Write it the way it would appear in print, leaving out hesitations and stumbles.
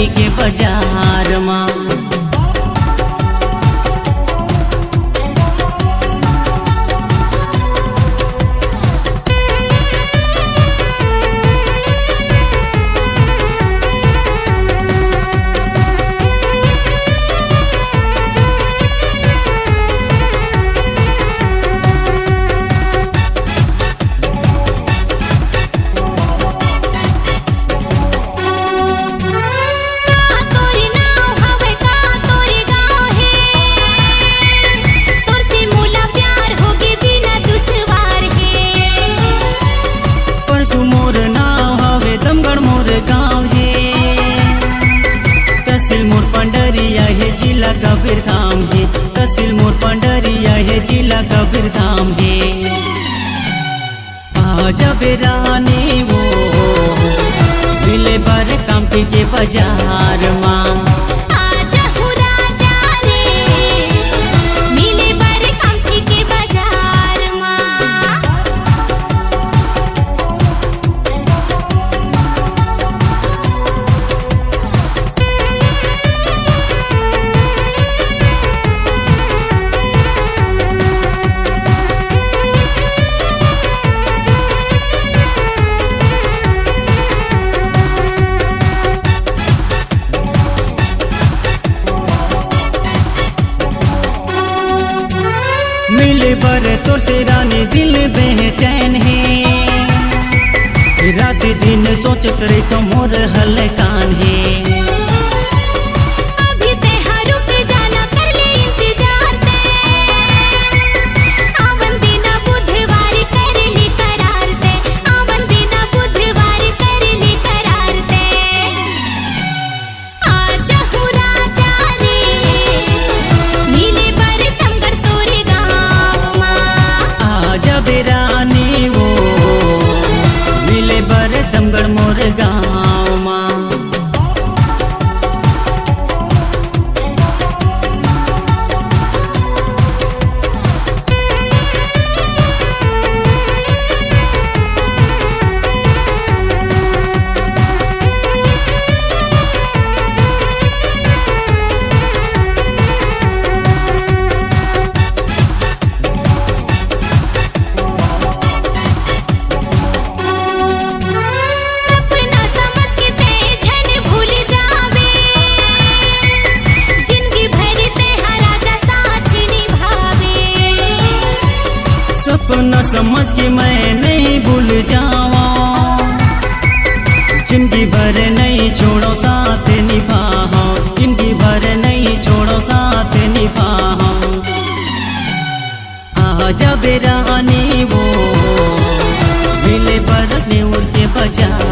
टंकी के बाजार माँ। जिला कबीरधाम है, तहसील मोर पंडरिया है, जिला कबीरधाम है। आजा बेरानी वो मिले बर काम के बाजार माँ। आजा हो राजा रे मिले बर काम के बाजार माँ। मिले बर तोर से रानी दिल बेचैन है, रात दिन सोचत रही तो मोर हलकान है। अभी ते रुक जाना कर ले इंतजार ते, आवन दिन बुधवार कर ली करार ते, आवन दिन बुधवार कर ली करार ते। आजा हो राजा रे मिले बर तमगढ़ तोरे गाँव माँ। आजा बेरानी वो मिले बर तमगढ़ मोर गाँव माँ। सपना समझ के ते झन भूल जावे, जिंदगी भर ते राजा साथ निभावे। सपना समझ के मैं नहीं भूल जावा, जिंदगी भर नहीं छोड़ो साथ निभाओ, जिंदगी भर नहीं छोड़ो साथ निभाओ। आजा बेरानी वो मिले बर न्यूर के बाजार।